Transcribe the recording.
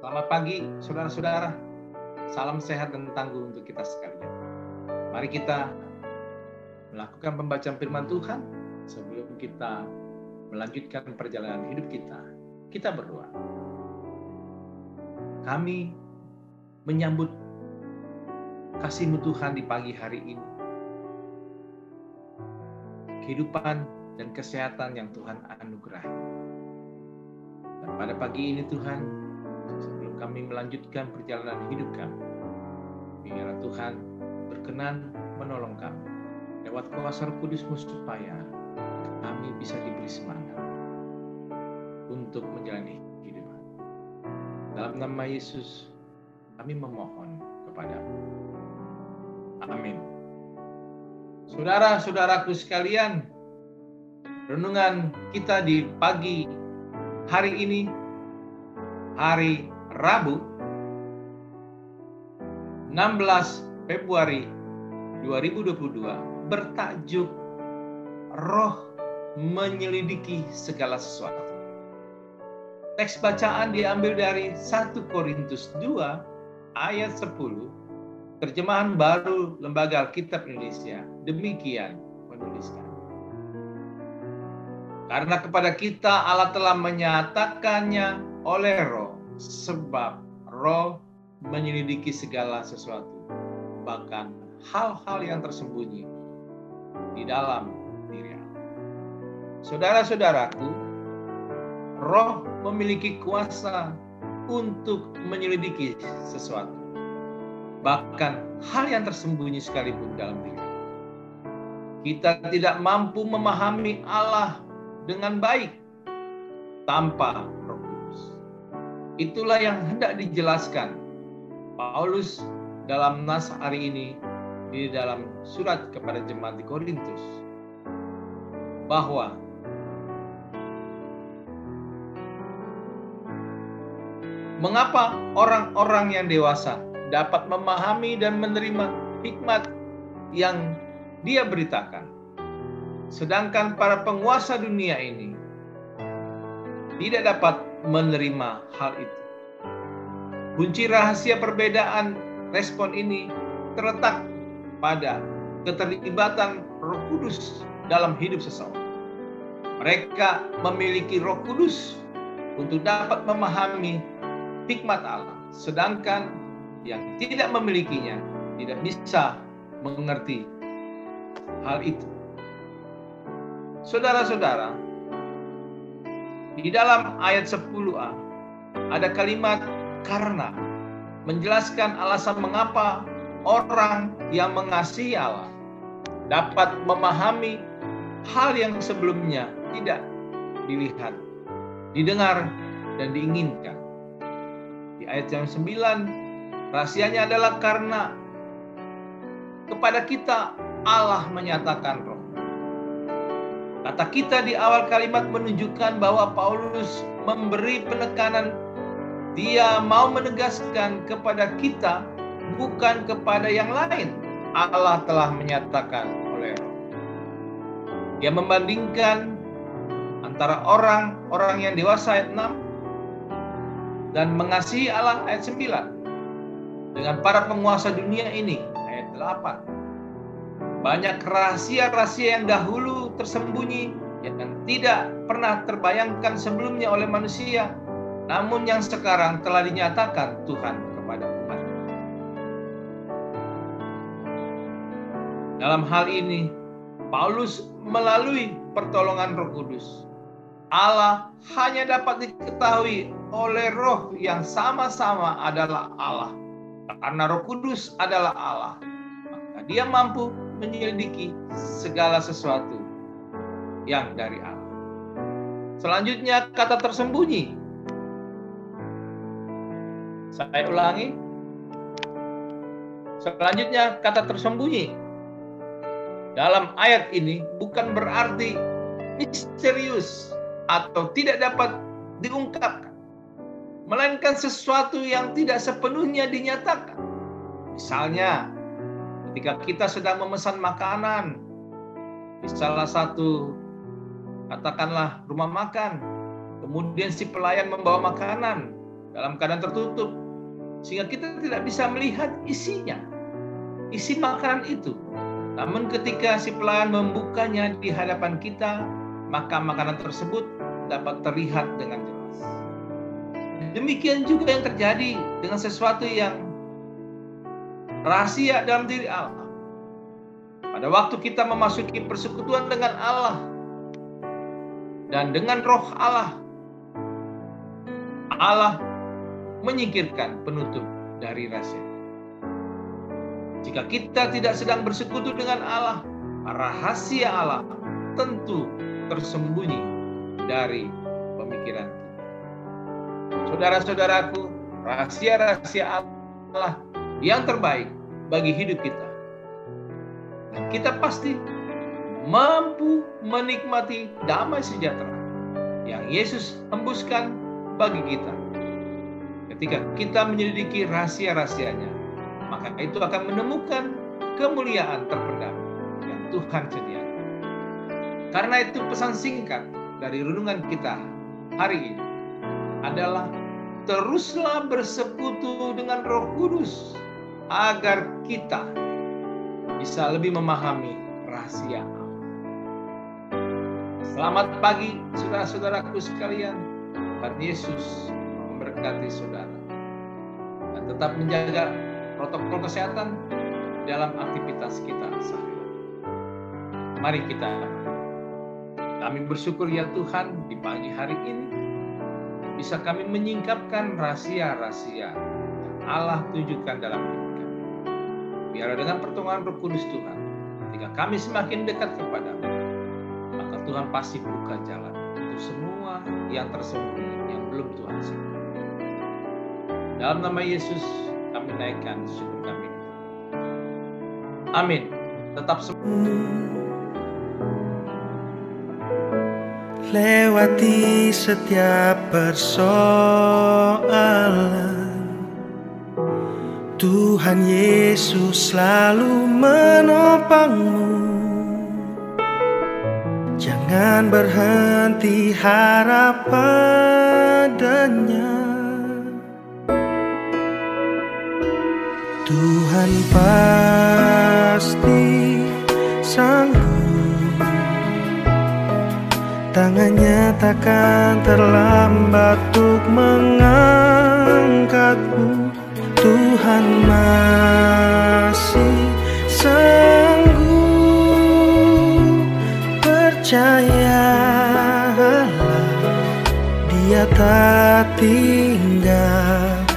Selamat pagi, saudara-saudara. Salam sehat dan tangguh untuk kita sekalian. Mari kita melakukan pembacaan firman Tuhan sebelum kita melanjutkan perjalanan hidup kita. Kita berdoa. Kami menyambut kasih-Mu Tuhan di pagi hari ini. Kehidupan dan kesehatan yang Tuhan anugerahi. Dan pada pagi ini Tuhan, sebelum kami melanjutkan perjalanan hidup kami, biarlah Tuhan berkenan menolong kami lewat kuasa Roh Kudus-Mu supaya kami bisa diberi semangat untuk menjalani kehidupan. Dalam nama Yesus kami memohon kepada-Mu. Amin. Saudara-saudaraku sekalian, renungan kita di pagi hari ini, hari Rabu 16 Februari 2022, bertajuk Roh menyelidiki segala sesuatu. Teks bacaan diambil dari 1 Korintus 2 ayat 10, terjemahan baru Lembaga Alkitab Indonesia. Demikian menuliskan. Karena kepada kita Allah telah menyatakannya oleh Roh, sebab Roh menyelidiki segala sesuatu, bahkan hal-hal yang tersembunyi di dalam diri Allah. Saudara-saudaraku, Roh memiliki kuasa untuk menyelidiki sesuatu, bahkan hal yang tersembunyi sekalipun dalam diri. Kita tidak mampu memahami Allah dengan baik tanpa Roh Kudus. Itulah yang hendak dijelaskan Paulus dalam nas hari ini di dalam surat kepada jemaat di Korintus, bahwa mengapa orang-orang yang dewasa dapat memahami dan menerima hikmat yang dia beritakan, sedangkan para penguasa dunia ini tidak dapat menerima hal itu. Kunci rahasia perbedaan respon ini terletak pada keterlibatan Roh Kudus dalam hidup seseorang. Mereka memiliki Roh Kudus untuk dapat memahami hikmat Allah, sedangkan yang tidak memilikinya tidak bisa mengerti hal itu. Saudara-saudara, di dalam ayat 10a ada kalimat karena, menjelaskan alasan mengapa orang yang mengasihi Allah dapat memahami hal yang sebelumnya tidak dilihat, didengar, dan diinginkan. Di ayat yang 9, rahasianya adalah karena kepada kita Allah menyatakan Roh. Kata kita di awal kalimat menunjukkan bahwa Paulus memberi penekanan. Dia mau menegaskan kepada kita, bukan kepada yang lain. Allah telah menyatakan oleh Roh. Dia membandingkan antara orang-orang yang dewasa ayat 6 dan mengasihi Allah ayat 9 dengan para penguasa dunia ini ayat 8. Banyak rahasia-rahasia yang dahulu tersembunyi yang tidak pernah terbayangkan sebelumnya oleh manusia, namun yang sekarang telah dinyatakan Tuhan kepada umat. Dalam hal ini, Paulus melalui pertolongan Roh Kudus. Allah hanya dapat diketahui oleh Roh yang sama-sama adalah Allah. Karena Roh Kudus adalah Allah, maka Dia mampu menyelidiki segala sesuatu yang dari Allah. Selanjutnya kata tersembunyi. Saya ulangi. Selanjutnya kata tersembunyi. Dalam ayat ini bukan berarti misterius atau tidak dapat diungkapkan, melainkan sesuatu yang tidak sepenuhnya dinyatakan. Misalnya, ketika kita sedang memesan makanan di salah satu, katakanlah rumah makan, kemudian si pelayan membawa makanan dalam keadaan tertutup, sehingga kita tidak bisa melihat isinya, isi makanan itu. Namun ketika si pelayan membukanya di hadapan kita, maka makanan tersebut dapat terlihat dengan jelas. Demikian juga yang terjadi dengan sesuatu yang rahasia dalam diri Allah. Pada waktu kita memasuki persekutuan dengan Allah dan dengan Roh Allah, Allah menyingkirkan penutup dari rahasia. Jika kita tidak sedang bersekutu dengan Allah, rahasia Allah tentu tersembunyi dari pemikiran kita. Saudara-saudaraku, rahasia-rahasia Allah yang terbaik bagi hidup kita. Dan kita pasti mampu menikmati damai sejahtera yang Yesus hembuskan bagi kita. Ketika kita menyelidiki rahasia-rahasianya, maka itu akan menemukan kemuliaan terpendam yang Tuhan sediakan. Karena itu pesan singkat dari renungan kita hari ini adalah teruslah bersekutu dengan Roh Kudus agar kita bisa lebih memahami rahasia Allah. Selamat pagi saudara-saudaraku sekalian. Tuhan Yesus memberkati saudara. Dan tetap menjaga protokol kesehatan dalam aktivitas kita sehari-hari. Mari kita kami bersyukur ya Tuhan, di pagi hari ini bisa kami menyingkapkan rahasia-rahasia yang Allah tunjukkan dalam hidup kami. Biar dengan pertolongan Roh Kudus Tuhan, ketika kami semakin dekat kepada-Mu, maka Tuhan pasti buka jalan untuk semua yang tersembunyi yang belum Tuhan simpan. Dalam nama Yesus kami naikkan syukur kami. Amin. Tetap lewati setiap persoalan, Tuhan Yesus selalu menopangmu. Jangan berhenti harap padanya. Tuhan pasti sanggup, tangannya takkan terlambat untuk mengangkatmu. Tuhan masih sanggup, percayalah, Dia tak tinggal.